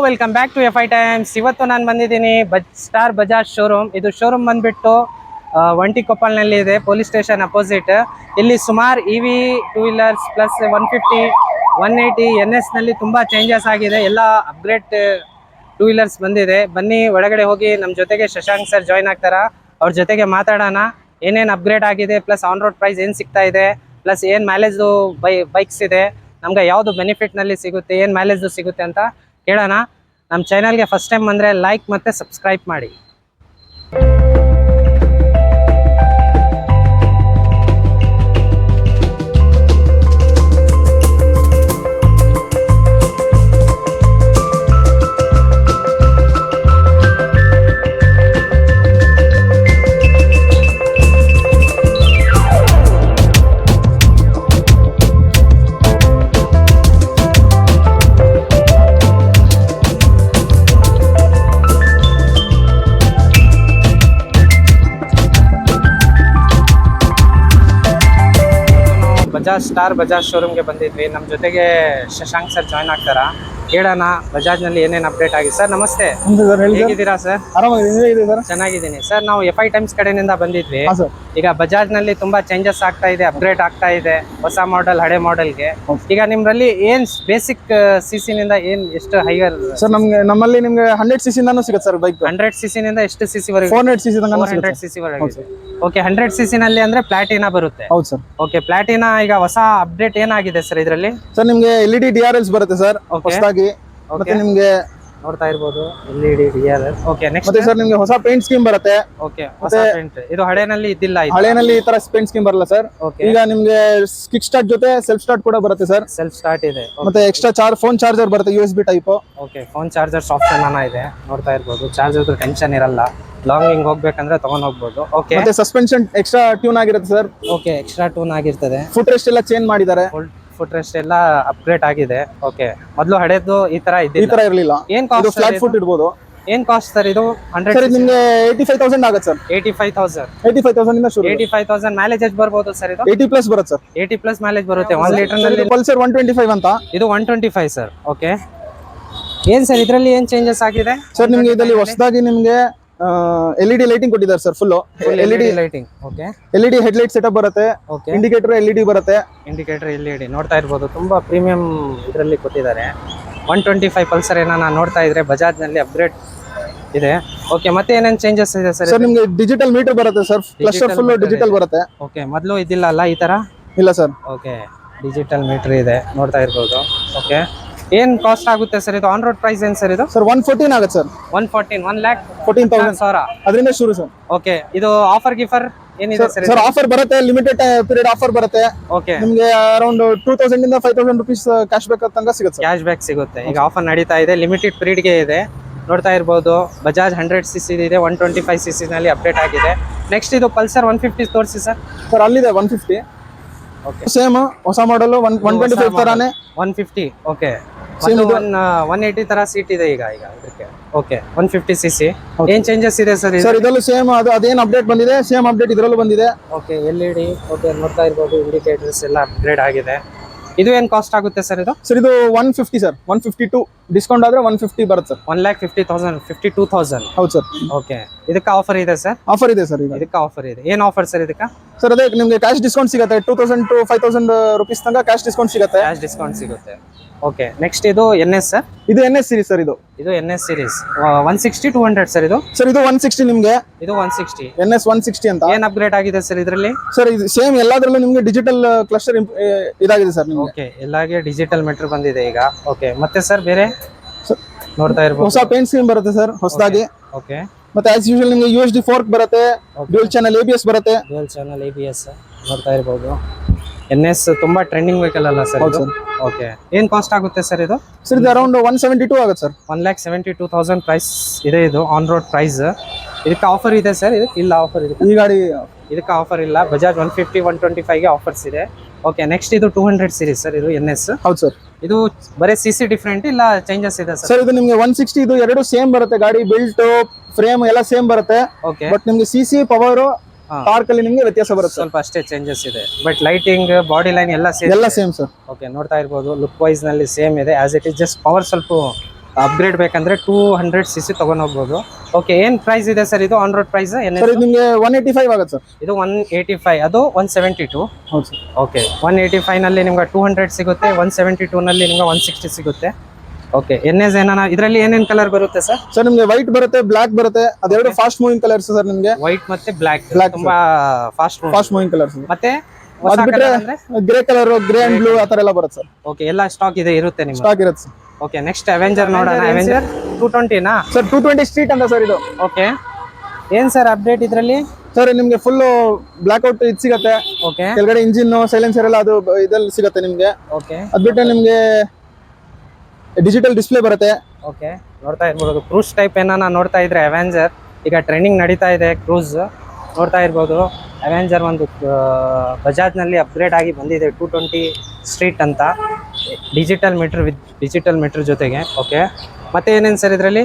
Welcome back to F I times. ಇವತ್ತು ನಾನು ಬಂದಿದ್ದೀನಿ ಸ್ಟಾರ್ ಬಜಾಜ್ ಶೋರೂಮ್. ಇದು ಶೋರೂಮ್ ಬಂದ್ಬಿಟ್ಟು ಒಂಟಿಕೊಪ್ಪಲ್ನಲ್ಲಿ ಇದೆ, ಪೊಲೀಸ್ ಸ್ಟೇಷನ್ ಅಪೋಸಿಟ್. ಇಲ್ಲಿ ಸುಮಾರು EV two wheelers plus 150 180 NS ನಲ್ಲಿ ತುಂಬಾ ಚೇಂಜಸ್ ಆಗಿದೆ. ಎಲ್ಲ ಅಪ್ಗ್ರೇಡ್ ಟೂ ವೀಲರ್ಸ್ ಬಂದಿದೆ. ಬನ್ನಿ ಒಳಗಡೆ ಹೋಗಿ ನಮ್ಮ ಜೊತೆಗೆ ಶಶಾಂಕ್ ಸರ್ ಜಾಯ್ನ್ ಆಗ್ತಾರ. ಅವ್ರ ಜೊತೆಗೆ ಮಾತಾಡೋಣ. ಏನೇನು ಅಪ್ಗ್ರೇಡ್ ಆಗಿದೆ, ಪ್ಲಸ್ ಆನ್ ರೋಡ್ ಪ್ರೈಸ್ ಏನು ಸಿಗ್ತಾ ಇದೆ, ಪ್ಲಸ್ ಏನು ಮೈಲೇಜ್ ಬೈಕ್ಸ್ ಇದೆ, ನಮ್ಗೆ ಯಾವುದು ಬೆನಿಫಿಟ್ ನಲ್ಲಿ ಸಿಗುತ್ತೆ, ಏನು ಮೈಲೇಜ್ ಸಿಗುತ್ತೆ ಅಂತ ಕೇಳೋಣ. ನಮ್ಮ ಚಾನಲ್ಗೆ ಫಸ್ಟ್ ಟೈಮ್ ಬಂದರೆ ಲೈಕ್ ಮತ್ತು ಸಬ್ಸ್ಕ್ರೈಬ್ ಮಾಡಿ. ಸ್ಟಾರ್ ಬಜಾಜ್ ಶೋರೂಮ್ಗೆ ಬಂದಿದ್ವಿ. ನಮ್ಮ ಜೊತೆಗೆ ಶಶಾಂಕ್ ಸರ್ ಜಾಯ್ನ್ ಆಗ್ತಾರ. ಕೇಳೋಣ ಬಜಾಜ್ ನಲ್ಲಿ ಏನೇನು ಅಪ್ಡೇಟ್ ಆಗಿದೆ. ಸರ್ ನಮಸ್ತೆ, ಹೇಗಿದ್ದೀರಾ ಸರ್? ಚೆನ್ನಾಗಿದ್ದೀನಿ ಸರ್. ನಾವು FI ಟೈಮ್ಸ್ ಕಡೆಯಿಂದ ಬಂದಿದ್ವಿ. ಈಗ ಬಜಾಜ್ ನಲ್ಲಿ ತುಂಬಾ ಚೇಂಜಸ್ ಆಗ್ತಾ ಇದೆ, ಅಪ್ಗ್ರೇಡ್ ಆಗ್ತಾ ಇದೆ, ಹೊಸ ಮಾಡೆಲ್ ಹಳೆ ಮಾಡೆಲ್ಗೆ. ಈಗ ನಿಮ್ರಲ್ಲಿ ಏನ್ ಬೇಸಿಕ್ CC ನಿಂದ ಏನ್ ಎಷ್ಟು ಹೈಯರ್ ಸರ್? ನಮ್ಮಲ್ಲಿ ನಿಮ್ಗೆ 100cc ಇಂದಾನು ಸಿಗುತ್ತೆ ಸರ್ ಬೈಕ್. 100cc ನಿಂದ ಎಷ್ಟು CC ವರೆಗೆ? 400cc ತನಕ 400cc ವರೆಗೆ. ಓಕೆ, 100cc ನಲ್ಲಿ ಅಂದ್ರೆ ಪ್ಲಾಟಿನಾ ಬರುತ್ತೆ. ಹೌದು ಸರ್. ಓಕೆ, ಪ್ಲಾಟಿನಾ ಈಗ ಹೊಸ ಅಪ್ಡೇಟ್ ಏನಾಗಿದೆ ಸರ್ ಇದರಲ್ಲಿ? ಸರ್ ನಿಮ್ಗೆ LED DRLs ಬರುತ್ತೆ ಸರ್ ಹೊಸದಾಗಿ. ಮತ್ತೆ ನಿಮ್ಗೆ ನೋಡ್ತಾ ಇರಬಹುದು LED DRL. ಓಕೆ, ನೆಕ್ಸ್ಟ್ ಮತ್ತೆ ಸರ್ ನಿಮ್ಗೆ ಹೊಸ ಪೇಂಟ್ ಸ್ಕೀಮ್ ಬರುತ್ತೆ. ಓಕೆ, ಹೊಸ ಪೇಂಟ್. ಇದು ಹಳೆನಲ್ಲಿ ಇದ್ದಿಲ್ಲ. ಹಳೆನಲ್ಲಿ ಈ ತರ ಪೇಂಟ್ ಸ್ಕೀಮ್ ಬರಲ್ಲ ಸರ್. ಈಗ ನಿಮ್ಗೆ ಕಿಕ್ ಸ್ಟಾರ್ಟ್ ಜೊತೆ ಸೆಲ್ಫ್ ಸ್ಟಾರ್ಟ್ ಕೂಡ ಬರುತ್ತೆ ಸರ್. ಸೆಲ್ಫ್ ಸ್ಟಾರ್ಟ್ ಇದೆ. ಮತ್ತೆ ಎಕ್ಸ್ಟ್ರಾ ಫೋನ್ ಚಾರ್ಜರ್ ಬರುತ್ತೆ, USB type. Okay, phone chargers option ಇದೆ. ನೋಡ್ತಾ ಇರಬಹುದು. ಚಾರ್ಜರ್ ಟೆನ್ಷನ್ ಇರಲ್ಲ, ಲಾಂಗ್ ಹೋಗ್ಬೇಕಂದ್ರೆ ತಗೊಂಡ್ ಹೋಗ್ಬೋದು. ಓಕೆ, ಮತ್ತೆ ಸಸ್ಪೆನ್ಷನ್ ಎಕ್ಸ್ಟ್ರಾ ಟ್ಯೂನ್ ಆಗಿರುತ್ತೆ ಸರ್. ಓಕೆ, ಎಕ್ಸ್ಟ್ರಾ ಟ್ಯೂನ್ ಆಗಿರ್ತದೆ. ಫುಟ್ ರೆಸ್ಟ್ ಎಲ್ಲ ಚೇಂಜ್ ಮಾಡಿದ್ದಾರೆ. ಫುಟ್ ರೆಸ್ಟ್ ಎಲ್ಲ ಅಪ್ಗ್ರೇಡ್ ಆಗಿದೆ. ಓಕೆ, ಮೊದಲು ಹಳೆದು ಈ ತರ ಇರಲಿಲ್ಲ. ಏನ್ ಕಾಸ್ಟ್? ಫ್ಲಾಟ್ ಫುಟ್ ಇಡಬಹುದು. ಏನ್ ಕಾಸ್ಟ್ ಸರ್ ಇದು? 100 ಸರ್ ನಿಮಗೆ 85,000 ಆಗುತ್ತೆ ಸರ್. 85,000 ಇಂದ ಶುರು. 85,000 ಮೈಲೇಜ್ ಎಷ್ಟು ಬರ್ಬೋದು ಸರ್ ಇದು? 80+ ಬರುತ್ತೆ ಸರ್. 80+ ಮೈಲೇಜ್ ಬರುತ್ತೆ 1 ಲೀಟರ್ ನಲ್ಲಿ. ಪಲ್ಸರ್ 125 ಅಂತ. ಇದು 125 ಸರ್. ಓಕೆ, ಏನ್ ಸರ್ ಇದರಲ್ಲಿ ಏನ್ ಚೇಂಜಸ್ ಆಗಿದೆ ಸರ್? ನಿಮ್ಗೆ ಇದರಲ್ಲಿ ಹೊಸದಾಗಿ ನಿಮ್ಗೆ LED ಲೈಟಿಂಗ್ ಕೊಟ್ಟಿದ್ದಾರೆ sir. Full LED lighting. Okay, LED headlight setup ಬರುತ್ತೆ. ಓಕೆ, ಇಂಡಿಕೇಟರ್ LED ಬರುತ್ತೆ. ಇಂಡಿಕೇಟರ್ LED ನೋಡ್ತಾ ಇರ್ಬೋದು. ತುಂಬಾ ಪ್ರೀಮಿಯಂ ಇದರಲ್ಲಿ ಕೊಟ್ಟಿದ್ದಾರೆ. 125 ಪಲ್ಸರ್ ಏನೋ ನಾನು ನೋಡ್ತಾ ಇದ್ರೆ ಬಜಾಜ್ ನಲ್ಲಿ ಅಪ್ಗ್ರೇಡ್ ಇದೆ. ಓಕೆ, ಮತ್ತೆ ಏನೇನು ಚೇಂಜಸ್ ಇದೆ ಸರ್? ಸರ್ ನಿಮ್ಗೆ ಡಿಜಿಟಲ್ ಮೀಟರ್ ಬರುತ್ತೆ ಸರ್. ಕ್ಲಸ್ಟರ್ ಫುಲ್ ಡಿಜಿಟಲ್ ಬರುತ್ತೆ. ಓಕೆ, ಮೊದಲು ಇದಿಲ್ಲ ಅಲ್ಲ ಈ ತರ? ಇಲ್ಲ ಸರ್. ಓಕೆ, ಡಿಜಿಟಲ್ ಮೀಟರ್ ಇದೆ, ನೋಡ್ತಾ ಇರ್ಬೋದು. ಓಕೆ, ಏನ್ ಕಾಸ್ಟ್ ಆಗುತ್ತೆ ಸರ್ ಇದು? ಆನ್ ರೋಡ್ ಪ್ರೈಸ್ ಏನ್ ಸರ್ ಇದು? ಸರ್ 114 ಆಗುತ್ತೆ ಸರ್. 1,14,000 ಅದರಿಂದ ಶುರು ಸರ್. ಓಕೆ, ಇದು ಆಫರ್ ಗಿಫರ್ ಏನಿದೆ ಸರ್? ಸರ್ ಆಫರ್ ಬರುತ್ತೆ, ಲಿಮಿಟೆಡ್ ಪೀರಿಯಡ್ ಆಫರ್ ಬರುತ್ತೆ. ಓಕೆ, ನಿಮ್ಗೆ ಅರೌಂಡ್ 2,000 ಇಂದ 5,000 rupees ಕ್ಯಾಶ್ ಬ್ಯಾಕ್ ತನಕ ಸಿಗುತ್ತೆ. ಕ್ಯಾಶ್ ಬ್ಯಾಕ್ ಸಿಗುತ್ತೆ. ಈಗ ಆಫರ್ ನಡೀತಾ ಇದೆ, ಲಿಮಿಟೆಡ್ ಪೀರಿಯಡ್ ಗೆ ಇದೆ. ನೋಡ್ತಾ ಇರ್ಬೋದು. ಬಜಾಜ್ 100cc ಇದೆ, 125cc ನಲ್ಲಿ ಅಪ್ಡೇಟ್ ಆಗಿದೆ. ನೆಕ್ಸ್ಟ್ ಇದು ಪಲ್ಸರ್ 150 ತೋರಿಸಿ ಸರ್. ಸರ್ ಅಲ್ಲಿದೆ 150. ಓಕೆ, ಸೇಮ್ ಹೊಸ ಮಾಡಲ್ 125 ತರಾನೇ 150. ಓಕೆ, 180 ತರ ಸೀಟ್ ಇದೆ ಈಗ ಇದಕ್ಕೆ. Okay, 150cc. ಏನ್ ಚೇಂಜಸ್ ಇದೆ ಸರ್? ಸರ್ ಇದರಲ್ಲೂ ಸೇಮ್ ಅದೇನ್ ಅಪ್ಡೇಟ್ ಬಂದಿದೆ, ಸೇಮ್ ಅಪ್ಡೇಟ್ ಇದರಲ್ಲೂ ಬಂದಿದೆ. Okay, LED. ಓಕೆ, ನೋಡ್ತಾ ಇರ್ಬೋದು. ಇಂಡಿಕೇಟರ್ಸ್ ಎಲ್ಲ ಅಪ್ಗ್ರೇಡ್ ಆಗಿದೆ. ಇದು ಏನ್ ಕಾಸ್ಟ್ ಆಗುತ್ತೆ ಸರ್ ಇದು? ಸರ್ ಇದು 150 ಸರ್. 152 ಡಿಸ್ಕೌಂಟ್ ಆದ್ರೆ 150 ಬರುತ್ತೆ ಸರ್. 1,50,000 52,000. ಹೌದು ಸರ್. ಓಕೆ, ಇದಕ್ಕೆ ಆಫರ್ ಇದೆ ಸರ್? ಆಫರ್ ಇದೆ ಸರ್. ಇದಕ್ಕೆ ಆಫರ್ ಇದೆ. ಏನ್ ಆಫರ್ ಸರ್ ಇದಕ್ಕೆ? ಸರ್ ಅದೇ ನಿಮ್ಗೆ ಕ್ಯಾಶ್ ಡಿಸ್ಕೌಂಟ್ ಸಿಗುತ್ತೆ. 2,000 to 5,000 rupees ತನಕ ಕ್ಯಾಶ್ ಡಿಸ್ಕೌಂಟ್ ಸಿಗುತ್ತೆ. ಕ್ಯಾಶ್ ಡಿಸ್ಕೌಂಟ್ ಸಿಗುತ್ತೆ. ಓಕೆ, ನೆಕ್ಸ್ಟ್ ಇದು NS ಸರ್. ಇದು NS ಸೀರೀಸ್ ಸರ್. ಇದು NS ಸೀರೀಸ್ 160 200 ಸರ್ ಇದು? ಸರ್ ಇದು 160 ನಿಮ್ಗೆ. ಇದು 160 NS 160 ಅಂತ. ಏನ್ ಅಪ್ಗ್ರೇಡ್ ಆಗಿದೆ ಸರ್ ಇದರಲ್ಲಿ? ಸರ್ ಇದು ಸೇಮ್ ಎಲ್ಲದರಲ್ಲೂ ನಿಮ್ಗೆ ಡಿಜಿಟಲ್ ಕ್ಲಸ್ಟರ್ ಇದಾಗಿದೆ ಸರ್ ನಿಮ್ಗೆ. ಓಕೆ, ಎಲ್ಲಾಗೆ ಡಿಜಿಟಲ್ ಮೀಟರ್ ಬಂದಿದೆ ಈಗ. ಓಕೆ, ಮತ್ತೆ ಸರ್ ಬೇರೆ ನೋಡ್ತಾ ಇರ್ಬೋದು. ಹೊಸ ಪೇಂಟ್ ಸ್ಕೀಮ್ ಬರುತ್ತೆ ಸರ್ ಹೊಸದಾಗಿ. ಓಕೆ, ಮತ್ತೆ ಆಸ್ ಯೂಶುವಲ್ ನಿಮ್ಗೆ USD ಫೋರ್ಕ್ ಬರುತ್ತೆ, ಡ್ಯೂಯಲ್ ಚಾನಲ್ ABS ಬರುತ್ತೆ. ಡ್ಯೂಯಲ್ ಚಾನಲ್ ABS ನೋಡ್ತಾ ಇರ್ಬೋದು. NS ತುಂಬಾ ಟ್ರೆಂಡಿಂಗ್ ವೆಹಿಕಲ್ ಅಲ್ಲ ಸರ್ ಇದು? ಓಕೆ, ಏನ್ ಕಾಸ್ಟ್ ಆಗುತ್ತೆ ಸರ್ ಇದು? ಸರ್ ಇದು ಅರೌಂಡ್ 172 ಆಗುತ್ತೆ ಸರ್. 1,72,000 ಪ್ರೈಸ್ ಇದೆ ಇದು ಆನ್ ರೋಡ್ ಪ್ರೈಸ್. ಇದಕ್ಕೆ ಆಫರ್ ಇದೆ ಸರ್? ಇದಕ್ಕೆ ಇಲ್ಲ ಆಫರ್ ಇದೆ. ಈ ಗಾಡಿ ಇದಕ್ಕೆ ಆಫರ್ ಇಲ್ಲ. ಬಜಾಜ್ 150 125 ಗೆ ಆಫರ್ಸ್ ಇದೆ. ಓಕೆ, ನೆಕ್ಸ್ಟ್ ಇದು 200 ಸೀರೀಸ್ ಸರ್. ಇದು NS. ಹೌದು ಸರ್. ಇದು ಬರೀ CC ಡಿಫ್ರೆಂಟ್ ಇಲ್ಲ ಚೇಂಜಸ್ ಇದೆ ಸರ್? ಸರ್ ಇದು ನಿಮ್ಗೆ 160 ಇದು ಎರಡು ಸೇಮ್ ಬರುತ್ತೆ. ಗಾಡಿ ಬಿಲ್ಟ್ ಫ್ರೇಮ್ ಎಲ್ಲ ಸೇಮ್ ಬರುತ್ತೆ. ಓಕೆ, ಬಟ್ ನಿಮ್ಗೆ CC ಪವರ್ ಟಾರ್ಕ್ ಅಲ್ಲಿ ನಿಮಗೆ ವ್ಯತ್ಯಾಸ ಬರುತ್ತೆ. ಸ್ವಲ್ಪ ಅಷ್ಟೇ ಚೇಂಜಸ್ ಇದೆ, ಬಟ್ ಲೈಟಿಂಗ್ ಬಾಡಿ ಲೈನ್ ಎಲ್ಲ ಸೇಮ್ ಸೇಮ್ ಸರ್. ಓಕೆ, ನೋಡ್ತಾ ಇರಬಹುದು. ಲುಕ್ ವೈಸ್ ನಲ್ಲಿ ಸೇಮ್ ಇದೆ as it is. Just power ಸ್ವಲ್ಪ ಅಪ್ಗ್ರೇಡ್ ಬೇಕಂದ್ರೆ 200 cc ತಗೊಂಡ್ ಹೋಗ್ಬೋದು. ಓಕೆ, ಏನ್ ಪ್ರೈಸ್ ಇದೆ ಸರ್ ಇದು ಆನ್ ರೋಡ್ ಪ್ರೈಸ್? ಸರ್ ಇದು ನಿಮಗೆ 185 ಆಗುತ್ತೆ ಸರ್. ಇದು 185, ಅದು 172. ಹೌದು ಸರ್. ಓಕೆ, 185 ನಲ್ಲಿ ನಿಮ್ಗೆ 200 ಸಿಗುತ್ತೆ, 172 ನಲ್ಲಿ ನಿಮ್ಗೆ 160 ಸಿಗುತ್ತೆ. ಓಕೆ, NS ಏನಾನ ಇದರಲ್ಲಿ ಏನೇನ್ ಕಲರ್ ಬರುತ್ತೆ ಸರ್? ಸರ್ ನಿಮಗೆ ವೈಟ್ ಬರುತ್ತೆ, ಬ್ಲಾಕ್ ಬರುತ್ತೆ, ಅದೆರಡು ಫಾಸ್ಟ್ ಮೂವಿಂಗ್ ಕಲರ್ಸ್ ಸರ್. ನಿಮಗೆ ವೈಟ್ ಮತ್ತೆ ಬ್ಲಾಕ್ ತುಂಬಾ ಫಾಸ್ಟ್ ಮೂವಿಂಗ್ ಕಲರ್ಸ್. ಮತ್ತೆ ಅದು ಬಿಟ್ರೆ grey colour, grey and blue ಆತರ ಎಲ್ಲ ಬರುತ್ತೆ ಸರ್. ಓಕೆ, ಎಲ್ಲ ಸ್ಟಾಕ್ ಇರುತ್ತೆ ನಿಮ್ಗೆ? ಸ್ಟಾಕ್ ಇರುತ್ತೆ ಸರ್. ಓಕೆ, ನೆಕ್ಸ್ಟ್ ಅವೆಂಜರ್ ನೋಡೋಣ. ಅವೆಂಜರ್ 220 ನಾ ಸರ್? 220 ಸ್ಟ್ರೀಟ್ ಅಂತ ಸರ್ ಇದು. ಓಕೆ, ಏನ್ ಸರ್ ಅಪ್ಡೇಟ್ ಇದರಲ್ಲಿ? ಸರ್ ನಿಮ್ಗೆ ಫುಲ್ ಬ್ಲಾಕ್ ಔಟ್ ಇದು ಸಿಗುತ್ತೆ. ಓಕೆ, ಕೆಳಗಡೆ ಇಂಜಿನ್ ಸೈಲೆನ್ಸರ್ ಎಲ್ಲ ಅದು ಇದಲ್ಲಿ ಸಿಗುತ್ತೆ ನಿಮ್ಗೆ. ಓಕೆ, ಅದ್ ಬಿಟ್ರೆ ನಿಮ್ಗೆ ಡಿಜಿಟಲ್ ಡಿಸ್ಪ್ಲೇ ಬರುತ್ತೆ. ಓಕೆ, ನೋಡ್ತಾ ಇರ್ಬೋದು ಕ್ರೂಸ್ ಟೈಪ್ ಏನಾನ ನೋಡ್ತಾ ಇದ್ರೆ ಅವೆಂಜರ್ ಈಗ ಟ್ರೆಂಡಿಂಗ್ ನಡೀತಾ ಇದೆ. ಕ್ರೂಸ್ ನೋಡ್ತಾ ಇರ್ಬೋದು. ಅವೆಂಜರ್ ಒಂದು ಬಜಾಜ್ನಲ್ಲಿ ಅಪ್ಗ್ರೇಡ್ ಆಗಿ ಬಂದಿದೆ 220 ಸ್ಟ್ರೀಟ್ ಅಂತ, ಡಿಜಿಟಲ್ ಮೀಟರ್ ಜೊತೆಗೆ. ಓಕೆ, ಮತ್ತೆ ಏನೇನು ಸರ್ ಇದರಲ್ಲಿ?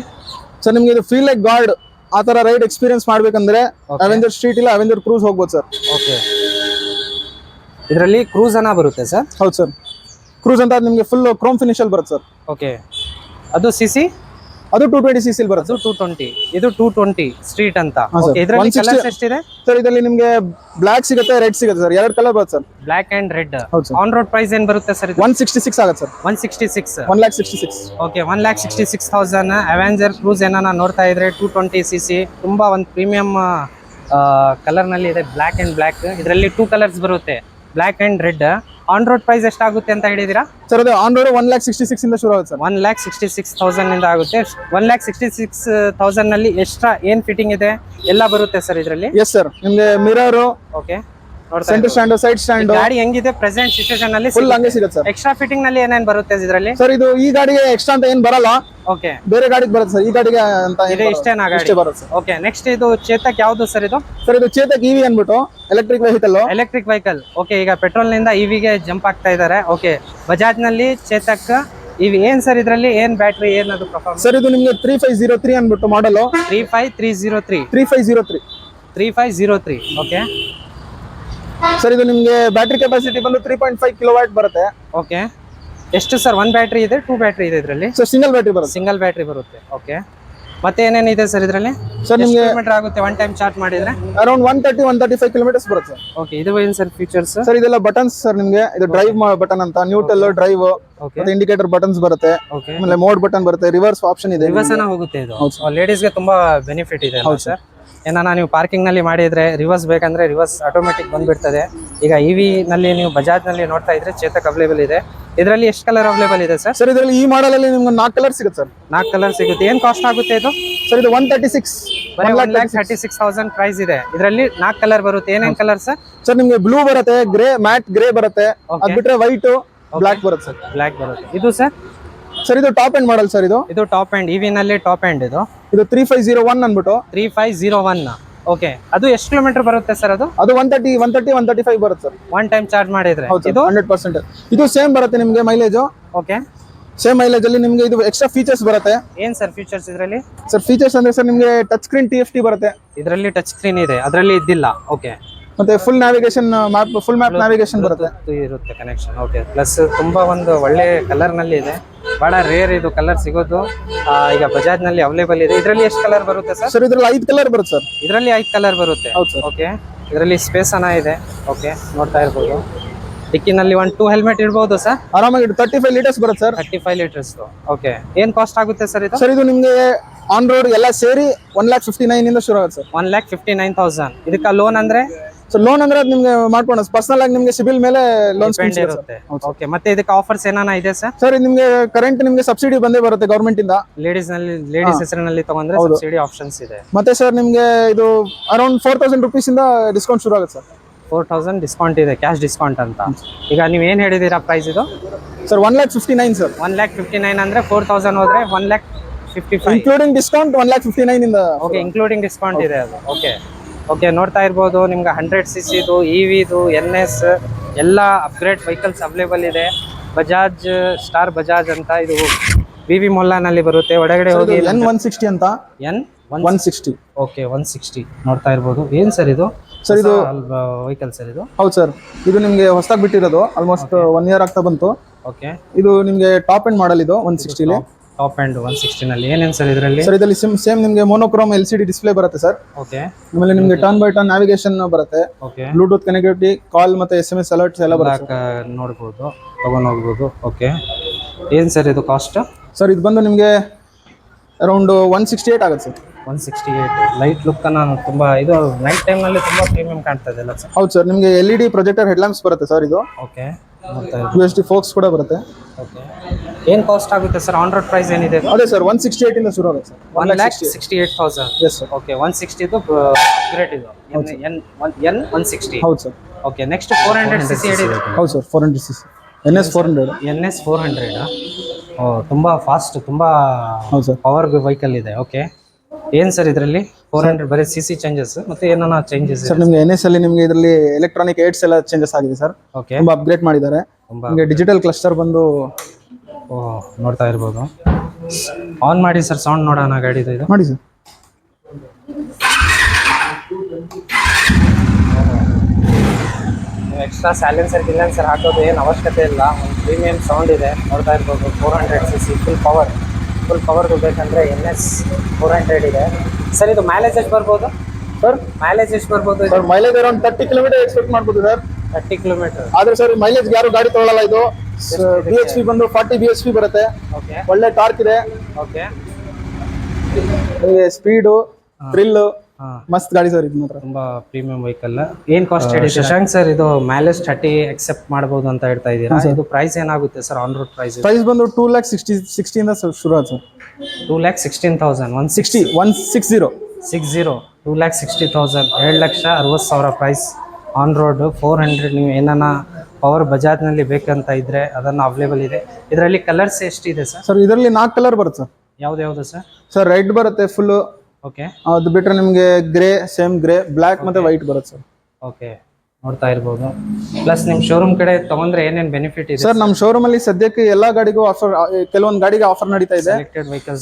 ಸರ್ ನಿಮ್ಗೆ ಇದು ಫೀಲ್ ಲೈಕ್ ಗಾರ್ಡ್ ಆ ತರ ರೈಡ್ ಎಕ್ಸ್ಪೀರಿಯನ್ಸ್ ಮಾಡ್ಬೇಕಂದ್ರೆ ಅವೆಂಜರ್ ಸ್ಟ್ರೀಟ್ ಇಲ್ಲ ಅವೆಂಜರ್ ಕ್ರೂಸ್ ಹೋಗ್ಬೋದು ಸರ್. ಓಕೆ, ಇದರಲ್ಲಿ ಕ್ರೂಸ್ ಅನ್ನ ಬರುತ್ತೆ ಸರ್? ಹೌದು ಸರ್. ಕ್ರೂಸ್ ಅಂತ ನಿಮಗೆ ಫುಲ್ ಕ್ರೋಮ್ ಫಿನಿಶ್ ಅಲ್ಲಿ ಬರುತ್ತೆ ಸರ್. ಓಕೆ, ಅದು CC? ಅದು 220 cc ಬರುತ್ತೆ. ಅದು 220, ಇದು 220 ಸ್ಟ್ರೀಟ್ ಅಂತ. ಇದರಲ್ಲಿ ಕಲರ್ಸ್ ಎಷ್ಟಿದೆ ಸರ್? ಇದರಲ್ಲಿ ನಿಮಗೆ ಬ್ಲಾಕ್ ಸಿಗುತ್ತೆ, ರೆಡ್ ಸಿಗುತ್ತೆ ಸರ್. ಎರಡು ಕಲರ್ ಬರುತ್ತೆ ಸರ್, ಬ್ಲಾಕ್ ಅಂಡ್ ರೆಡ್. ಹೌದು ಸರ್. ಆನ್ ರೋಡ್ ಪ್ರೈಸ್ ಏನ್ ಬರುತ್ತೆ ಸರ್? 166 ಆಗುತ್ತೆ ಸರ್. 166. 166. ಓಕೆ, 166,000 ಅವೆಂಜರ್ ಕ್ರೂಸ್ ಏನಾನ ನೋಡ್ತಾ ಇದ್ರೆ 220 cc ತುಂಬಾ ಒಂದು ಪ್ರೀಮಿಯಂ ಕಲರ್ ನಲ್ಲಿ ಇದೆ, ಬ್ಲಾಕ್ ಅಂಡ್ ಬ್ಲಾಕ್. ಇದರಲ್ಲಿ 2 ಕಲರ್ಸ್ ಬರುತ್ತೆ, black and red. On road price ಎಷ್ಟಾಗುತ್ತೆ ಅಂತ ಹೇಳಿದೀರಾ ಸರ್? ಅದು ಆನ್ ರೋಡ್ 166 ಇಂದ ಶುರು ಆಗುತ್ತೆ ಸರ್. 166,000 ಇಂದ ಆಗುತ್ತೆ. 166,000 ನಲ್ಲಿ ಎಕ್ಸ್ಟ್ರಾ ಏನ್ ಫಿಟ್ಟಿಂಗ್ ಇದೆ ಎಲ್ಲ ಬರುತ್ತೆ ಸರ್ ಇದರಲ್ಲಿ? Yes sir. ನಿಮ್ಗೆ mirror, okay, centre stand, side stand, ಗಾಡಿ ಹೆಂಗಿದೆ ಪ್ರೆಸೆಂಟ್ ಸಿಚುಯೇಷನ್ ಅಲ್ಲಿ ಫುಲ್ ಹಂಗೆ ಸಿಗುತ್ತೆ ಸರ್. ಎಕ್ಸ್ಟ್ರಾ ಫಿಟ್ಟಿಂಗ್ ನಲ್ಲಿ ಏನೇನ್ ಬರುತ್ತೆ ಇದರಲ್ಲಿ ಸರ್? ಇದು ಈ ಗಾಡಿಗೆ ಎಕ್ಸ್ಟ್ರಾ ಅಂತ ಏನ್ ಬರಲ್ಲ. ಓಕೆ, ಬೇರೆ ಗಾಡಿಗೆ ಬರುತ್ತೆ ಸರ್. ಈ ಗಾಡಿಗೆ ಅಂತ ಇದೆ ಇಷ್ಟೇನಾ ಗಾಡಿ? ಇಷ್ಟೇ ಬರುತ್ತೆ ಸರ್. ಓಕೆ, ನೆಕ್ಸ್ಟ್ ಇದು ಚೇತಕ್ ಯಾವುದು ಸರ್ ಇದು? ಸರ್ ಇದು ಚೇತಕ್ EV ಅನ್ಬಿಟ್ಟು ಎಲೆಕ್ಟ್ರಿಕ್ ವೆಹಿಕಲ್. ಓಕೆ, ಈಗ ಪೆಟ್ರೋಲ್ ನಿಂದ EV ಗೆ ಜಂಪ್ ಆಗ್ತಾ ಇದ್ದಾರೆ. ಓಕೆ, ಬಜಾಜ್ ನಲ್ಲಿ ಚೇತಕ್ EV ಏನ್ ಸರ್? ಇದರಲ್ಲಿ ಏನ್ ಬ್ಯಾಟ್ರಿ ಏನದು ಪರ್ಫಾರ್ಮೆನ್ಸ್? ಸರ್ ಇದು ನಿಮಗೆ 3503 ಅನ್ಬಿಟ್ಟು ಮಾಡಲ್. 3503. ಓಕೆ ಸರ್, ಇದು ನಿಮಗೆ ಬ್ಯಾಟ್ರಿ ಕೆಪಾಸಿಟಿ ಬಂದು 3.5 ಕಿಲೋವಾಟ್ ಬರುತ್ತೆ. ಓಕೆ, ಎಷ್ಟು ಸರ್? 1 ಬ್ಯಾಟ್ರಿ ಇದೆ, 2 ಬ್ಯಾಟ್ರಿ ಇದೆ ಇದರಲ್ಲಿ? ಸರ್ ಸಿಂಗಲ್ ಬ್ಯಾಟ್ರಿ ಬರುತ್ತೆ. ಸಿಂಗಲ್ ಬ್ಯಾಟ್ರಿ ಬರುತ್ತೆ. ಓಕೆ, ಮತ್ತೆ ಏನೇನಿದೆ ಸರ್ ಇದರಲ್ಲಿ? ಸರ್ ನಿಮಗೆ ಕಿಲೋಮೀಟರ್ ಆಗುತ್ತೆ ಒನ್ ಟೈಮ್ ಚಾರ್ಜ್ ಮಾಡಿದ್ರೆ? ಅರೌಂಡ್ 135 ಕಿಲೋಮೀಟರ್ಸ್ ಬರುತ್ತೆ ಸರ್. ಓಕೆ, ಇದು ಏನು ಸರ್ ಫೀಚರ್ಸ್? ಸರ್ ಇದೆಲ್ಲ ಬಟನ್ಸ್ ಸರ್. ನಿಮಗೆ ಇದು ಡ್ರೈವ್ ಬಟನ್ ಅಂತ, ನ್ಯೂಟ್ರಲ್, ಡ್ರೈವ್, ಮತ್ತೆ ಇಂಡಿಕೇಟರ್ ಬಟನ್ಸ್ ಬರುತ್ತೆ. ಆಮೇಲೆ ಮೋಡ್ ಬಟನ್ ಬರುತ್ತೆ, ರಿವರ್ಸ್ ಆಪ್ಷನ್ ಇದೆ. ರಿವರ್ಸ್ ಅನ್ನ ಹೋಗುತ್ತೆ ಇದು. ಲೇಡೀಸ್ ಗೆ ತುಂಬಾ ಬೆನಿಫಿಟ್ ಇದೆ ಸರ್. ಏನಾನ ನೀವು ಪಾರ್ಕಿಂಗ್ ನಲ್ಲಿ ಮಾಡಿದ್ರೆ ರಿವರ್ಸ್ ಬೇಕಂದ್ರೆ ರಿವರ್ಸ್ ಆಟೋಮೆಟಿಕ್ ಬಂದ್ಬಿಡ್ತದೆ. ಈಗ EV ನಲ್ಲಿ ನೀವು ಬಜಾಜ್ ನಲ್ಲಿ ನೋಡ್ತಾ ಇದ್ರೆ ಚೇತಕ್ ಅವೈಲೇಬಲ್ ಇದೆ. ಇದರಲ್ಲಿ ಎಷ್ಟು ಕಲರ್ ಅವೈಲೇಬಲ್ ಇದೆ ಸರ್? ಸರ್ ಇದರಲ್ಲಿ ಈ ಮಾಡೆಲ್ ಅಲ್ಲಿ ನಿಮ್ಗೆ 4 ಕಲರ್ ಸಿಗುತ್ತೆ ಸರ್. 4 ಕಲರ್ ಸಿಗುತ್ತೆ. ಏನ್ ಕಾಸ್ಟ್ ಆಗುತ್ತೆ ಇದು? ಸರ್ ಇದು 136. 1,36,000 ಪ್ರೈಸ್ ಇದೆ. ಇದರಲ್ಲಿ 4 ಕಲರ್ ಬರುತ್ತೆ. ಏನೇನ್ ಕಲರ್ ಸರ್? ಸರ್ ನಿಮ್ಗೆ ಬ್ಲೂ ಬರುತ್ತೆ, ಗ್ರೇ, ಮ್ಯಾಟ್ ಗ್ರೇ ಬರುತ್ತೆ. ಅದ್ ಬಿಟ್ರೆ ವೈಟ್, ಬ್ಲಾಕ್ ಬರುತ್ತೆ ಸರ್. ಬ್ಲಾಕ್ ಬರುತ್ತೆ. ಇದು ಸರ್? ಸರ್ ಇದು ಟಾಪ್ ಎಂಡ್ ಮಾಡಲ್ ಸರ್. ಇದು ಟಾಪ್ ಎಂಡ್ EV ನಲ್ಲಿ ಟಾಪ್ ಎಂಡ್. ಇದು 3501 ಅನ್ಬಿಟ್ಟು 3501. ಓಕೆ, ಅದು ಎಷ್ಟು ಕಿಲೋಮೀಟರ್ ಬರುತ್ತೆ ಸರ್? ಅದು 130, 135 ಬರುತ್ತೆ ಸರ್. ಒನ್ ಟೈಮ್ ಚಾರ್ಜ್ ಮಾಡಿದ್ರೆ? ಇದು 100%. ಇದು ಸೇಮ್ ಬರುತ್ತೆ ನಿಮಗೆ ಮೈಲೇಜ್. ಓಕೆ, ಸೇಮ್ ಮೈಲೇಜ್ ಅಲ್ಲಿ ನಿಮಗೆ ಇದು ಎಕ್ಸ್ಟ್ರಾ ಫೀಚರ್ಸ್ ಬರುತ್ತೆ. ಏನ್ ಸರ್ ಫೀಚರ್ಸ್ ಇದರಲ್ಲಿ? ಸರ್ ಫೀಚರ್ಸ್ ಅಂದ್ರೆ ಸರ್ ನಿಮಗೆ ಟಚ್ ಸ್ಕ್ರೀನ್ TFT ಬರುತ್ತೆ. ಇದರಲ್ಲಿ ಟಚ್ ಸ್ಕ್ರೀನ್ ಇದೆ, ಅದರಲ್ಲಿ ಇದ್ದಿಲ್ಲ. ಓಕೆ, ಮತ್ತೆ full navigation full map navigation ಬರುತ್ತೆ. ಇರುತ್ತೆ ಕನೆಕ್ಷನ್. ಓಕೆ, ಪ್ಲಸ್ ತುಂಬಾ ಒಂದು ಒಳ್ಳೆ ಕಲರ್ ನಲ್ಲಿ ಇದೆ. ಬಹಳ ರೇರ್ ಇದು ಕಲರ್ ಸಿಗೋದು. ಈಗ ಬಜಾಜ್ ನಲ್ಲಿ ಅವೈಲೇಬಲ್ ಇದೆ. ಇದರಲ್ಲಿ ಎಷ್ಟು ಕಲರ್ ಬರುತ್ತೆ ಸರ್? ಸರ್ ಇದರಲ್ಲಿ 5 ಕಲರ್ ಬರುತ್ತೆ ಸರ್. ಇದರಲ್ಲಿ 5 ಕಲರ್ ಬರುತ್ತೆ. ಹೌದು ಸರ್. ಓಕೆ, ಇದರಲ್ಲಿ ಸ್ಪೇಸ್ ಅನ್ನ ಇದೆ. ಓಕೆ, ನೋಡ್ತಾ ಇರ್ಬೋದು. ಡಿಕ್ಕಿನಲ್ಲಿ 1-2 ಹೆಲ್ಮೆಟ್ ಇಡಬಹುದು ಸರ್ ಆರಾಮಾಗಿ. 35 ಲೀಟರ್ಸ್ ಬರುತ್ತೆ ಸರ್. 35 ಲೀಟರ್ಸ್. ಓಕೆ, ಏನ್ ಕಾಸ್ಟ್ ಆಗುತ್ತೆ ಸರ್ ಇದು? ಸರ್ ಇದು ನಿಮಗೆ ಆನ್ ರೋಡ್ ಎಲ್ಲ ಸೇರಿ 1,59,000 ಇಂದ ಶುರು ಆಗುತ್ತೆ ಸರ್. 1,59,000. ಇದಕ್ಕೆ ಲೋನ್ ಅಂದ್ರೆ? ಸೊ ಲೋನ್ ಅಂದ್ರೆ ಅದು ನಿಮಗೆ ಮಾಡ್ಕೊಂಡು ಪರ್ಸನಲ್ ಆಗಿ ನಿಮಗೆ ಸಿಬಿಲ್ ಮೇಲೆ ಲೋನ್ ಡಿಪೆಂಡ್ ಇರುತ್ತೆ. ಓಕೆ, ಮತ್ತೆ ಇದಕ್ಕೆ ಆಫರ್ಸ್ ಏನಾನ ಇದೆ ಸರ್? ಸರ್ ನಿಮಗೆ ಕರೆಂಟ್ ನಿಮಗೆ ಸಬ್ಸಿಡಿ ಬಂದೇ ಬರುತ್ತೆ ಗವರ್ಮೆಂಟ್ ಇಂದ. ಲೇಡೀಸ್ ಹೆಸರಿನಲ್ಲಿ ತಗೊಂಡ್ರೆ ಸಬ್ಸಿಡಿ ಆಪ್ಷನ್ಸ್ ಇದೆ. ಮತ್ತೆ ಸರ್ ನಿಮಗೆ ಇದು ಅರೌಂಡ್ 4,000 rupees ಇಂದ ಡಿಸ್ಕೌಂಟ್ ಶುರು ಆಗುತ್ತೆ ಸರ್. 4,000 ಡಿಸ್ಕೌಂಟ್ ಇದೆ, ಕ್ಯಾಶ್ ಡಿಸ್ಕೌಂಟ್ ಅಂತ. ಈಗ ನೀವು ಏನ್ ಹೇಳಿದೀರಾ ಪ್ರೈಸ್ ಇದು? Sir 1,59,000 sir. 1,59,000 ಅಂದ್ರೆ 4,000 ಹೋದ್ರೆ 1,55,000 ಇನ್ಕ್ಲೂಡಿಂಗ್ ಡಿಸ್ಕೌಂಟ್ 1,59,000 ಇಂದ. ಓಕೆ, ಇನ್ಕ್ಲೂಡಿಂಗ್ ಡಿಸ್ಕೌಂಟ್ ಇದೆ ಅದು. ಓಕೆ ಓಕೆ, ನೋಡ್ತಾ ಇರ್ಬೋದು ನಿಮ್ಗೆ 100 cc ಇದು, EV ಇದು, NS ಎಲ್ಲ ಅಪ್ಗ್ರೇಡ್ ವೆಹಿಕಲ್ಸ್ ಅವೈಲೇಬಲ್ ಇದೆ. ಬಜಾಜ್ ಸ್ಟಾರ್ ಬಜಾಜ್ ಅಂತ ಇದು VV ಮೊಲ್ಲಾನಲ್ಲಿ ಬರುತ್ತೆ. ಒಳಗಡೆ ಹೋಗಿ N160 ಅಂತ. N160. ಓಕೆ, 160 ನೋಡ್ತಾ ಇರ್ಬೋದು. ಏನ್ ಸರ್ ಇದು? ಸರ್ ಇದು ವೆಹಿಕಲ್ ಸರ್ ಇದು? ಹೌದು ಸರ್. ಇದು ನಿಮಗೆ ಹೊಸದಾಗಿ ಬಿಟ್ಟಿರೋದು, ಆಲ್ಮೋಸ್ಟ್ 1 year ಆಗ್ತಾ ಬಂತು. ಓಕೆ, ಇದು ನಿಮಗೆ ಟಾಪ್ ಎಂಡ್ ಮಾಡಲ್. ಇದು 160 ಲಿ ಟಾಪ್ ಆ್ಯಂಡ್ 160 ನಲ್ಲಿ ಏನೇನು ಸರ್ ಇದರಲ್ಲಿ? ಸರ್ ಇದರಲ್ಲಿ ಸೇಮ್ ನಿಮಗೆ ಮೋನೋಕ್ರೋಮ್ LCD ಡಿಸ್ಪ್ಲೇ ಬರುತ್ತೆ ಸರ್. ಓಕೆ. ಆಮೇಲೆ ನಿಮಗೆ ಟರ್ನ್ ಬೈ ಟರ್ನ್ ನ್ಯಾವಿಗೇಷನ್ ಬರುತ್ತೆ. ಓಕೆ. ಬ್ಲೂಟೂತ್ ಕನೆಕ್ಟಿವಿಟಿ, ಕಾಲ್ ಮತ್ತೆ SMS ಅಲರ್ಟ್ಸ್ ಎಲ್ಲ ಬರುತ್ತೆ. ನೋಡ್ಬೋದು, ತಗೊಂಡು ಹೋಗ್ಬೋದು. ಓಕೆ. ಏನು ಸರ್ ಇದು ಕಾಸ್ಟ್? ಸರ್ ಇದು ಬಂದು ನಿಮಗೆ ಅರೌಂಡ್ 168 ಆಗುತ್ತೆ ಸರ್. 168. ಲೈಟ್ ಲುಕ್ ನಾನು ತುಂಬಾ ಇದು ನೈಟ್ ಟೈಮ್ ನಲ್ಲಿ ತುಂಬಾ ಪ್ರೀಮಿಯಂ ಕಾಣ್ತಾ ಇದೆ ಅಲ್ಲ ಸರ್? ಹೌದು ಸರ್, ನಿಮಗೆ LED ಪ್ರೊಜೆಕ್ಟರ್ ಹೆಡ್ಲ್ಯಾಂಪ್ಸ್ ಬರುತ್ತೆ ಸರ್ ಇದು. ಓಕೆ. USD ಫೋಕ್ಸ್ ಕೂಡ ಬರುತ್ತೆ. ಓಕೆ. ಏನು ಕಾಸ್ಟ್ ಆಗುತ್ತೆ ಸರ್? ಆನ್ ರೋಡ್ ಪ್ರೈಸ್ ಏನಿದೆ ಇದು? ಅದೇ ಸರ್ 168 ಇಂದ ಶುರು ಆಗುತ್ತೆ ಸರ್. 1,68,000. Yes sir. ಓಕೆ. 160 ಇದು ಗ್ರೇಟ್ ಇದು N160. ಹೌದು ಸರ್. ಓಕೆ. ನೆಕ್ಸ್ಟ್ 400cc ಹೇಳಿದೆ. ಹೌದು ಸರ್, 400cc NS 400. NS 400. ಓ, ತುಂಬಾ ಫಾಸ್ಟ್, ತುಂಬಾ ಹೌದು ಸರ್, ಪವರ್ ವೆಹಿಕಲ್ ಇದೆ. ಓಕೆ. ಏನು ಸರ್ ಇದರಲ್ಲಿ 400 ಬರೀ CC ಚೇಂಜಸ್ ಮತ್ತೆ ಏನಾನ ಚೇಂಜಸ್? ಸರ್ ನಿಮಗೆ NS ಅಲ್ಲಿ ನಿಮಗೆ ಇದರಲ್ಲಿ ಎಲೆಕ್ಟ್ರಾನಿಕ್ ಏಡ್ಸ್ ಎಲ್ಲ ಚೇಂಜಸ್ ಆಗಿದೆ ಸರ್. ಓಕೆ. ತುಂಬಾ ಅಪ್ಗ್ರೇಡ್ ಮಾಡಿದ್ದಾರೆ. ನಿಮಗೆ ಡಿಜಿಟಲ್ ಕ್ಲಸ್ಟರ್ ಬಂದು ನೋಡ್ತಾ ಇರ್ಬೋದು. ಆನ್ ಮಾಡಿ ಸರ್, ಸೌಂಡ್ ನೋಡೋಣ ಗಾಡಿದು. ಇದು ಮಾಡಿ ಸರ್. ಎಕ್ಸ್ಟ್ರಾ ಸೈಲೆನ್ಸರ್ ಗಿಲೆನ್ಸರ್ ಹಾಕೋದು ಏನು ಅವಶ್ಯಕತೆ ಇಲ್ಲ. ಒಂದು ಪ್ರೀಮಿಯಂ ಸೌಂಡ್ ಇದೆ, ನೋಡ್ತಾ ಇರ್ಬೋದು. 400cc ಫುಲ್ ಪವರ್ ಬೇಕಂದ್ರೆ NS 400 ಇದೆ ಸರ್. ಇದು ಮೈಲೇಜ್ ಎಷ್ಟು ಬರ್ಬೋದು ಸರ್? ಮೈಲೇಜ್ ಎಷ್ಟು ಬರ್ಬೋದು sir mileage around 30 kilometre expect ಮಾಡ್ಬೋದು ಸರ್. 30 ಕಿಲೋಮೀಟರ್. ಆದ್ರೆ ಸರ್ ಮೈಲೇಜ್ ಯಾರು ಗಾಡಿ ತಗೊಳ್ಳಲ್ಲ. ಇದು BHP ಬಂದು 40 BHP ಬರುತ್ತೆ. ಓಕೆ. ಒಳ್ಳೆ ಟಾರ್ಕ್ ಇದೆ. ಓಕೆ. ನಿಮಗೆ ಸ್ಪೀಡು, ಥ್ರಿಲ್, ಮಸ್ತ್ ಗಾಡಿ ಸರ್. ಇದು ಮಾತ್ರ ತುಂಬಾ ಪ್ರೀಮಿಯಂ ವೆಹಿಕಲ್. ಏನ್ ಕಾಸ್ಟ್ ಹೇಳಿ ಶಶಾಂಕ್ ಸರ್? ಇದು ಮೈಲೇಜ್ 30 ಎಕ್ಸೆಪ್ಟ್ ಮಾಡಬಹುದು ಅಂತ ಹೇಳ್ತಾ ಇದ್ದೀರಾ. ಇದು ಪ್ರೈಸ್ ಏನಾಗುತ್ತೆ ಸರ್? ಆನ್ ರೋಡ್ ಪ್ರೈಸ್ ಬಂದು 2,60,000 ಇಂದ ಶುರು ಆಗುತ್ತೆ ಸರ್. 2,16,000. 160 2,60,000 7,60,000 ಪ್ರೈಸ್. On road 400. ನೀವು ಏನಾನ ಪವರ್ ಬಜಾಜ್ನಲ್ಲಿ ಬೇಕಂತ ಇದ್ರೆ ಅದನ್ನು ಅವೈಲೇಬಲ್ ಇದೆ. ಇದರಲ್ಲಿ ಕಲರ್ಸ್ ಎಷ್ಟಿದೆ ಸರ್? ಸರ್ ಇದರಲ್ಲಿ 4 ಕಲರ್ ಬರುತ್ತೆ ಸರ್. ಯಾವ್ದು ಸರ್? ಸರ್ ರೆಡ್ ಬರುತ್ತೆ ಫುಲ್. ಓಕೆ. ಅದು ಬಿಟ್ಟರೆ ನಿಮಗೆ ಗ್ರೇ, ಸೇಮ್ ಗ್ರೇ, ಬ್ಲ್ಯಾಕ್ ಮತ್ತೆ ವೈಟ್ ಬರುತ್ತೆ ಸರ್. ಓಕೆ. ನೋಡ್ತಾ ಇರ್ಬೋದು. ಪ್ಲಸ್ ನಿಮ್ಮ ಶೋರೂಮ್ ಕಡೆ ತಗೊಂಡ್ರೆ ಏನೇನು ಬೆನಿಫಿಟ್ ಇದೆ ಸರ್? ನಮ್ಮ ಶೋರೂಮ್ ಅಲ್ಲಿ ಸದ್ಯಕ್ಕೆ ಎಲ್ಲಾ ಗಾಡಿಗೂ ಆಫರ್, ಕೆಲವೊಂದು ಗಾಡಿಗೆ ಆಫರ್ ನಡೀತಾ ಇದೆ.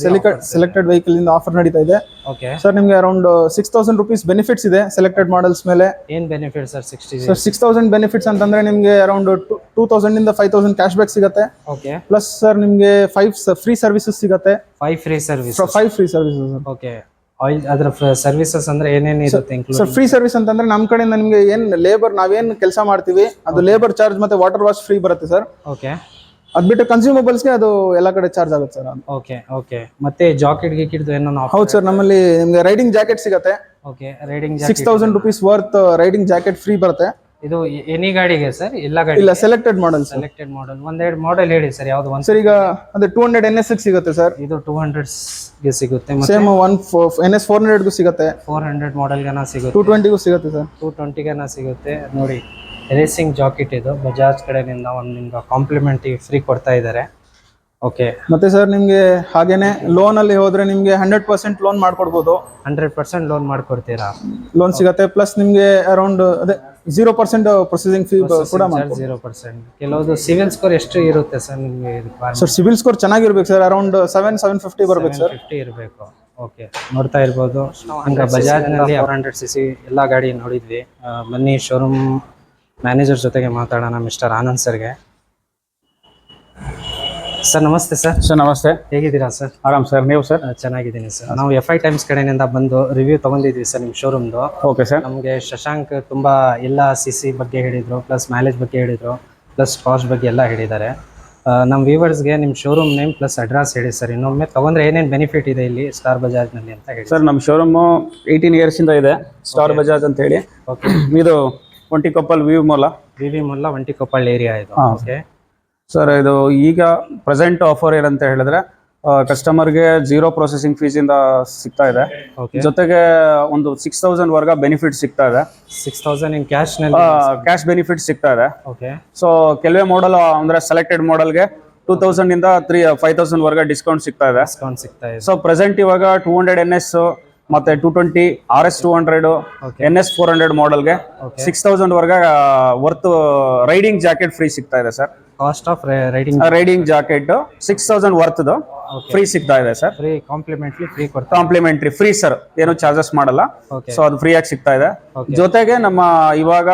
ಸೆಲೆಕ್ಟೆಡ್ ವೆಹಿಕಲ್ ಇಂದ ಆಫರ್ ನಡೀತಾ ಇದೆ. ಓಕೆ. ಸರ್ ನಿಮಗೆ ಅರೌಂಡ್ 6,000 rupees ಬೆನಿಫಿಟ್ಸ್ ಇದೆ ಸೆಲೆಕ್ಟೆಡ್ ಮಾಡೆಲ್ಸ್ ಮೇಲೆ. ಏನ್ ಬೆನಿಫಿಟ್ ಸರ್? 60 ಸರ್ 6,000 ಬೆನಿಫಿಟ್ಸ್ ಅಂತಂದ್ರೆ ನಿಮಗೆ ಅರೌಂಡ್ 2,000 ಇಂದ 5,000 ಕ್ಯಾಶ್ ಬ್ಯಾಕ್ ಸಿಗುತ್ತೆ. ಓಕೆ. ಪ್ಲಸ್ ಸರ್ ನಿಮಗೆ 5 ಫ್ರೀ ಸರ್ವಿಸಸ್ ಸಿಗುತ್ತೆ. 5 free service. 5 free services. Okay. Oil ಅದರ ಸರ್ವಿಸಸ್ ಅಂದ್ರೆ ಏನೇನು ಇರುತ್ತೆ ಇನ್ಕ್ಲೂಡ್? ಸರ್ ಫ್ರೀ ಸರ್ವಿಸ್ ಅಂತಂದ್ರೆ ನಮ್ಮ ಕಡೆಯಿಂದ ನಿಮಗೆ ಏನ್ ಲೇಬರ್, ನಾವೇನ್ ಕೆಲಸ ಮಾಡ್ತೀವಿ ಅದು ಲೇಬರ್ ಚಾರ್ಜ್ ಮತ್ತೆ ವಾಟರ್ ವಾಶ್ ಫ್ರೀ ಬರುತ್ತೆ ಸರ್. ಓಕೆ. ಅದ್ ಬಿಟ್ಟು ಕನ್ಸ್ಯೂಮಬಲ್ಸ್ಗೆ ಅದು ಎಲ್ಲ ಕಡೆ ಚಾರ್ಜ್ ಆಗುತ್ತೆ ಸರ್. ಓಕೆ. ಓಕೆ. ಮತ್ತೆ ಜಾಕೆಟ್ ಗಿಕಿಡ್ದು ಏನೋ? ಹೌದು ಸರ್, ನಮ್ಮಲ್ಲಿ ನಿಮಗೆ ರೈಡಿಂಗ್ ಜಾಕೆಟ್ ಸಿಗುತ್ತೆ. Okay. Riding 6,000 rupees worth riding jacket free ಬರುತ್ತೆ. ಇದು ಎನಿ ಗಾಡಿಗೆ ಸರ್? ಎಲ್ಲ ಗಾಡಿ ಇಲ್ಲ, ಸೆಲೆಕ್ಟೆಡ್ ಮಾಡೆಲ್. Selected model. ಒಂದೆರಡು ಮಾಡೆಲ್ ಹೇಳಿ ಸರ್. ಯಾವ್ದು? ಸರ್ ಈಗ ಅದೇ 200 NS ಸಿಗುತ್ತೆ ಸರ್. ಇದು 200 ಗೆ ಸಿಗುತ್ತೆ. ಸೇಮ್ NS 400 ಗೂ ಸಿಗುತ್ತೆ. 400 ಮಾಡೆಲ್ ಗನ ಸಿಗುತ್ತೆ. 220 ಗೂ ಸಿಗುತ್ತೆ ಸರ್. 220 ಗನ ಸಿಗುತ್ತೆ. ನೋಡಿ, ರೇಸಿಂಗ್ ಜಾಕೆಟ್ ಇದು ಬಜಾಜ್ ಕಡೆಯಿಂದ ಒಂದು ನಿಮ್ಗೆ ಕಾಂಪ್ಲಿಮೆಂಟರಿ ಫ್ರೀ ಕೊಡ್ತಾ ಇದ್ದಾರೆ. ಓಕೆ. ಮತ್ತೆ ಸರ್ ನಿಮಗೆ ಹಾಗೇನೆ ಲೋನ್ ಅಲ್ಲಿ ಹೋದ್ರೆ ನಿಮಗೆ 100% ಲೋನ್ ಮಾಡ್ಕೊಡ್ಬೋದು. 100% ಲೋನ್ ಮಾಡ್ಕೊಡ್ತೀರಾ? ಲೋನ್ ಸಿಗುತ್ತೆ. ಪ್ಲಸ್ ನಿಮಗೆ ಅರೌಂಡ್ ಅದೇ 0% ಪ್ರೊಸೆಸಿಂಗ್ ಫೀ ಕೂಡ ಮಾಡ್ಬೋದು. 0%. ಕೆಲವೊಂದು ಸಿವಿಲ್ ಸ್ಕೋರ್ ಎಷ್ಟು ಇರುತ್ತೆ ಸರ್ ನಿಮಗೆ? ಸರ್ ಸಿವಿಲ್ ಸ್ಕೋರ್ ಚೆನ್ನಾಗಿರ್ಬೇಕು ಸರ್. ಅರೌಂಡ್ 750 ಬರ್ಬೇಕು ಸರ್. 750 ಇರಬೇಕು. ಓಕೆ. ನೋಡ್ತಾ ಇರ್ಬೋದು. ಹಂಗ ಬಜಾಜ್ನಲ್ಲಿ 400cc ಎಲ್ಲ ಗಾಡಿ ನೋಡಿದ್ವಿ. ಬನ್ನಿ ಶೋರೂಮ್ ಮ್ಯಾನೇಜರ್ ಜೊತೆಗೆ ಮಾತಾಡೋಣ, ಮಿಸ್ಟರ್ ಆನಂದ್ ಸರ್ಗೆ. ಸರ್ ನಮಸ್ತೆ ಸರ್. ಸರ್ ನಮಸ್ತೆ. ಹೇಗಿದ್ದೀರಾ ಸರ್? ಆರಾಮ್ ಸರ್, ನೀವು ಸರ್? ಚೆನ್ನಾಗಿದ್ದೀನಿ ಸರ್. ನಾವು FI ಟೈಮ್ಸ್ ಕಡೆಯಿಂದ ಬಂದು ರಿವ್ಯೂ ತಗೊಂಡಿದ್ವಿ ಸರ್ ನಿಮ್ಮ ಶೋರೂಮ್ದು. Okay sir. ನಮಗೆ ಶಶಾಂಕ್ ತುಂಬಾ ಎಲ್ಲ CC ಬಗ್ಗೆ ಹೇಳಿದ್ರು, ಪ್ಲಸ್ ಮೈಲೇಜ್ ಬಗ್ಗೆ ಹೇಳಿದ್ರು, ಪ್ಲಸ್ ಕಾಸ್ಟ್ ಬಗ್ಗೆ ಎಲ್ಲ ಹೇಳಿದ್ದಾರೆ. ನಮ್ಮ ವ್ಯೂವರ್ಸ್ಗೆ ನಿಮ್ಮ ಶೋರೂಮ್ ನೇಮ್ ಪ್ಲಸ್ ಅಡ್ರೆಸ್ ಹೇಳಿ ಸರ್. ಇನ್ನೊಮ್ಮೆ ತಗೊಂಡ್ರೆ ಏನೇನು ಬೆನಿಫಿಟ್ ಇದೆ ಇಲ್ಲಿ ಸ್ಟಾರ್ ಬಜಾಜ್ನಲ್ಲಿ ಅಂತ ಹೇಳಿ ಸರ್. ನಮ್ಮ ಶೋರೂಮು 18 years ಇಂದ ಇದೆ, ಸ್ಟಾರ್ ಬಜಾಜ್ ಅಂತ ಹೇಳಿ. ಓಕೆ. ಇದು ಒಂಟಿಕೊಪ್ಪಲ್ ವಿ ಮುಲ್ಲ ಒಂಟಿಕೊಪ್ಪಲ್ ಏರಿಯಾ ಇದು. Okay sir. ಇದು ಈಗ ಪ್ರೆಸೆಂಟ್ ಆಫರ್ ಏನಂತ ಹೇಳಿದ್ರೆ ಕಸ್ಟಮರ್ಗೆ 0 ಪ್ರೊಸೆಸಿಂಗ್ ಫೀಸ್ ಇಂದ ಸಿಗ್ತಾ ಇದೆ. ಜೊತೆಗೆ ಒಂದು 6,000 ವರ್ಗ ಬೆನಿಫಿಟ್ ಸಿಗ್ತಾ ಇದೆ. 6,000 ಇನ್ ಕ್ಯಾಶ್ ಬೆನಿಫಿಟ್ ಸಿಗ್ತಾ ಇದೆ. ಓಕೆ. ಸೊ ಕೆಲವೇ ಮಾಡೆಲ್ ಅಂದ್ರೆ ಸೆಲೆಕ್ಟೆಡ್ ಮಾಡೆಲ್ಗೆ 2,000 ಇಂದ 5,000 ವರ್ಗ ಡಿಸ್ಕೌಂಟ್ ಸಿಗ್ತಾ ಇದೆ. ಸೊ ಪ್ರೆಸೆಂಟ್ ಇವಾಗ 200 NS ಮತ್ತೆ 220 RS 200 NS 400 ಮಾಡೆಲ್ಗೆ 6,000 ವರ್ಗ ವರ್ತ್ ರೈಡಿಂಗ್ ಜಾಕೆಟ್ ಫ್ರೀ ಸಿಗ್ತಾ ಇದೆ sir. Cost of riding riding jacket 6000 ವರ್ತ್ದು ಫ್ರೀ ಸಿಗ್ತಾ ಇದೆ ಸರ್. ಫ್ರೀ ಕಾಂಪ್ಲಿಮೆಂಟ್ರಿ ಫ್ರೀ ಕೊಡ್ತಾರೆ. ಕಾಂಪ್ಲಿಮೆಂಟ್ರಿ ಫ್ರೀ ಸರ್, ಏನು ಚಾರ್ಜಸ್ ಮಾಡಲ್ಲ. Okay. ಸೊ ಅದು ಫ್ರೀ ಆಗಿ ಸಿಗ್ತಾ ಇದೆ. ಜೊತೆಗೆ ನಮ್ಮ ಇವಾಗ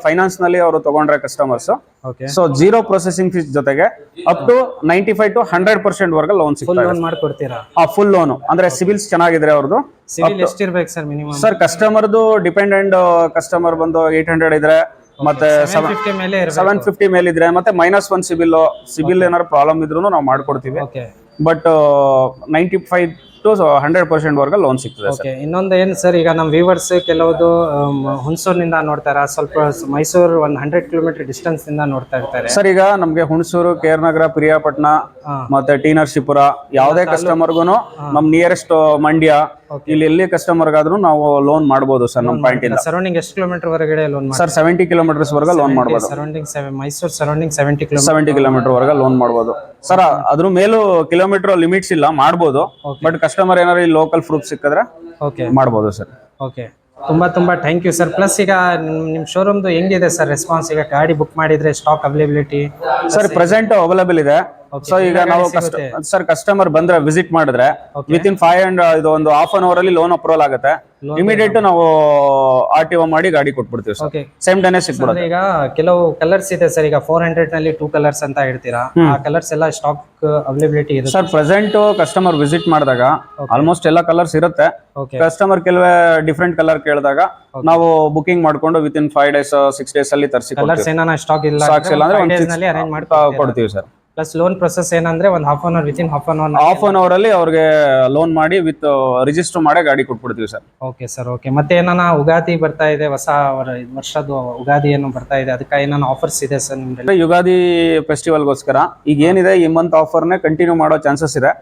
ಫೈನಾನ್ಸ್ ನಲ್ಲಿ ಅವರು ತಗೊಂಡ್ರೆ customers, okay so 0 processing fees ಜೊತೆಗೆ ಅಪ್ ಟು 95 to 100% ವರ್ಗ ಲೋನ್ ಫುಲ್ ಸಿಗ್ತಾ ಇದೆ. ಲೋನ್ ಮಾಡ್ಕೊಡ್ತೀರಾ? ಫುಲ್ ಲೋನ್ ಅಂದ್ರೆ ಸಿಬಿಲ್ಸ್ ಚೆನ್ನಾಗಿದ್ರೆ ಅವ್ರದ್ದು. ಸಿವಿಲ್ ಎಷ್ಟಿರ್ಬೇಕು ಸರ್ ಮಿನಿಮಮ್? ಸರ್ ಕಸ್ಟಮರ್ದು ಡಿಪೆಂಡೆಂಟ್, ಕಸ್ಟಮರ್ ಬಂದು 800 ಇದ್ರೆ ಮತ್ತೆ 750 ಮೇಲೆ ಇರಬೇಕು. 750 ಮೇಲಿದ್ರೆ ಮತ್ತೆ -1 ಸಿಬಿಲ್ ಏನಾದ್ರು ಪ್ರಾಬ್ಲಮ್ ಇದ್ರೂ ನಾವು ಮಾಡ್ಕೊಡ್ತೀವಿ. ಓಕೆ ಬಟ್ 95 to 100% ವರ್ಗ ಲೋನ್ ಸಿಗ್ತದೆ ಸರ್. ಓಕೆ. ಇನ್ನೊಂದು ಏನು ಸರ್, ಈಗ ನಮ್ಮ ವ್ಯೂವರ್ಸ್ ಕೆಲವುದು ಹುಣಸೂರಿನಿಂದ ನೋಡ್ತಾರ, ಸ್ವಲ್ಪ ಮೈಸೂರು 100 ಕಿಲೋಮೀಟರ್ ಡಿಸ್ಟೆನ್ಸ್ ಇಂದ ನೋಡ್ತಾ ಇರ್ತಾರೆ. ಸರ್ ಈಗ ನಮ್ಗೆ ಹುಣಸೂರು, ಕೇರ್ನಗರ, ಪಿರಿಯಾಪಟ್ಟಣ ಮತ್ತೆ ಟಿ ನರಸೀಪುರ ಯಾವುದೇ ಕಸ್ಟಮರ್ಗುನು ನಮ್ ನಿಯರೆಸ್ಟ್ ಮಂಡ್ಯ ಇಲ್ಲಿ ಎಲ್ಲಿ ಕಸ್ಟಮರ್ ಆದ್ರೂ ನಾವು ಲೋನ್ ಮಾಡಬಹುದು ಸರ್ ನಮ್ಮ ಪಾಯಿಂಟ್ ಇಂದ. ಸರೌಂಡಿಂಗ್ ಎಷ್ಟು ಕಿಲೋಮೀಟರ್ ವರೆಗೆ ಲೋನ್ ಸರ್ 70 ಕಿಲೋಮೀಟರ್ಸ್ ವರ್ಗ ಲೋನ್ ಮಾಡಬಹುದು. ಸರೌಂಡಿಂಗ್ ಮೈಸೂರು ಸರೌಂಡಿಂಗ್ 70 ಕಿಲೋಮೀಟರ್ ವರ್ಗ ಲೋನ್ ಮಾಡಬಹುದು ಸರ್. ಅದ್ರ ಮೇಲೂ ಕಿಲೋಮೀಟರ್ ಲಿಮಿಟ್ಸ್ ಇಲ್ಲ, ಮಾಡಬಹುದು. ಬಟ್ ಕಸ್ಟಮರ್ ಏನಾದ್ರು ಈ ಲೋಕಲ್ ಪ್ರೂಫ್ ಸಿಕ್ಕಿದ್ರೆ ಓಕೆ ಮಾಡಬಹುದು ಸರ್. ಓಕೆ, ತುಂಬಾ ಥ್ಯಾಂಕ್ ಯು ಸರ್. ಪ್ಲಸ್ ಈಗ ನಿಮ್ಮ ಶೋರೂಮ್ದು ಹೆಂಗಿದೆ ಸರ್ ರೆಸ್ಪಾನ್ಸ್? ಈಗ ಗಾಡಿ ಬುಕ್ ಮಾಡಿದ್ರೆ stock availability sir present available ಇದೆ. ಸೊ ಈಗ ನಾವು ಸರ್ ಕಸ್ಟಮರ್ ಬಂದ್ರೆ ವಿಸಿಟ್ ಮಾಡಿದ್ರೆ ವಿತ್ ಇನ್ 5 and ಇದು ಒಂದು ಹಾಫ್ ಅನ್ ಅವರ್ ಅಲ್ಲಿ ಲೋನ್ ಅಪ್ರೂವಲ್ ಆಗುತ್ತೆ. ಇಮಿಡಿಯೇಟ್ ನಾವು RTO ಮಾಡಿ ಗಾಡಿ ಕೊಟ್ಬಿಡ್ತೀವಿ ಸರ್. ಓಕೆ, ಸೇಮ್ ಡೇನೇ ಸಿಕ್ಬಿಡುತ್ತೆ. ಈಗ ಕೆಲವು ಕಲರ್ಸ್ ಇದೆ ಸರ್, ಈಗ 400 ನಲ್ಲಿ 2 ಕಲರ್ಸ್ ಅಂತ ಹೇಳ್ತೀರಾ, ಆ ಕಲರ್ಸ್ ಎಲ್ಲ ಸ್ಟಾಕ್ ಅವೈಲೇಬಿಲಿಟಿ ಇರುತ್ತೆ ಸರ್ ಪ್ರೆಸೆಂಟ್ ಕಸ್ಟಮರ್ ವಿಸಿಟ್ ಮಾಡಿದಾಗ ಆಲ್ಮೋಸ್ಟ್ ಎಲ್ಲ ಕಲರ್ಸ್ ಇರುತ್ತೆ. ಓಕೆ, ಕಸ್ಟಮರ್ ಕೆಲವೇ ಡಿಫ್ರೆಂಟ್ ಕಲರ್ ಕೇಳಿದಾಗ ನಾವು ಬುಕಿಂಗ್ ಮಾಡ್ಕೊಂಡು ವಿತ್ ಇನ್ 5 days 6 days ಅಲ್ಲಿ ತರಿಸಿ ಕಲರ್ಸ್ ಏನಾನ ಸ್ಟಾಕ್ ಇಲ್ಲ ಸ್ಟಾಕ್ಸ್ ಇಲ್ಲ ಅಂದ್ರೆ 5 days ನಲ್ಲಿ ಅರೇಂಜ್ ಮಾಡ್ಕೊಡ್ತೀರಾ? ಕೊಡ್ತೀವಿ ಸರ್. ಪ್ಲಸ್ ಲೋನ್ ಪ್ರೊಸೆಸ್ ಏನಂದ್ರೆ ಒಂದು ಹಾಫ್ ಅನ್ ಅವರ್ ಅಲ್ಲಿ ಅವ್ರಿಗೆ ಲೋನ್ ಮಾಡಿ ವಿತ್ ರಿಜಿಸ್ಟರ್ ಮಾಡಿ ಗಾಡಿ ಕೊಟ್ಬಿಡ್ತೀವಿ ಸರ್. Okay sir. ಓಕೆ, ಮತ್ತೆ ಏನಾನ ಉಗಾದಿ ಬರ್ತಾ ಇದೆ, ಹೊಸ ವರ್ಷದ ಉಗಾದಿ ಏನೋ ಬರ್ತಾ ಇದೆ, ಅದಕ್ಕೆ ಏನಾನ ಆಫರ್ಸ್ ಇದೆ ಸರ್ ನಿಮ್ಗೆ? ಯುಗಾದಿ ಫೆಸ್ಟಿವಲ್ಗೋಸ್ಕರ ಈಗ ಏನಿದೆ ಈ ಮಂತ್ ಆಫರ್ನೇ ಕಂಟಿನ್ಯೂ ಮಾಡೋ ಚಾನ್ಸಸ್ ಇದೆ.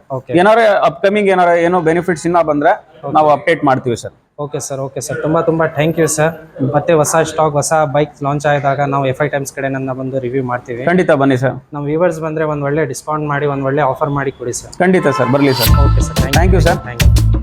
ಏನಾರ ಅಪ್ಕಮಿಂಗ್ ಏನಾರ ಏನೋ ಬೆನಿಫಿಟ್ಸ್ ಇನ್ನ ಬಂದ್ರೆ ನಾವು ಅಪ್ಡೇಟ್ ಮಾಡ್ತೀವಿ sir. Okay sir. Okay sir, ತುಂಬಾ ಥ್ಯಾಂಕ್ ಯು ಸರ್. ಮತ್ತೆ ಹೊಸ ಸ್ಟಾಕ್, ಹೊಸ ಬೈಕ್ ಲಾಂಚ್ ಆದಾಗ ನಾವು FI ಟೈಮ್ಸ್ ಕಡೆಯಿಂದ ಬಂದು ರಿವ್ಯೂ ಮಾಡ್ತೀವಿ. ಖಂಡಿತ ಬನ್ನಿ ಸರ್. ನಮ್ಮ ವ್ಯೂವರ್ಸ್ ಬಂದ್ರೆ ಒಂದು ಒಳ್ಳೆ ಡಿಸ್ಕೌಂಟ್ ಮಾಡಿ, ಒಂದು ಒಳ್ಳೆ ಆಫರ್ ಮಾಡಿ ಕೊಡಿ ಸರ್. ಖಂಡಿತ ಸರ್, ಬರಲಿ sir. Okay sir, thank you sir. Thank you.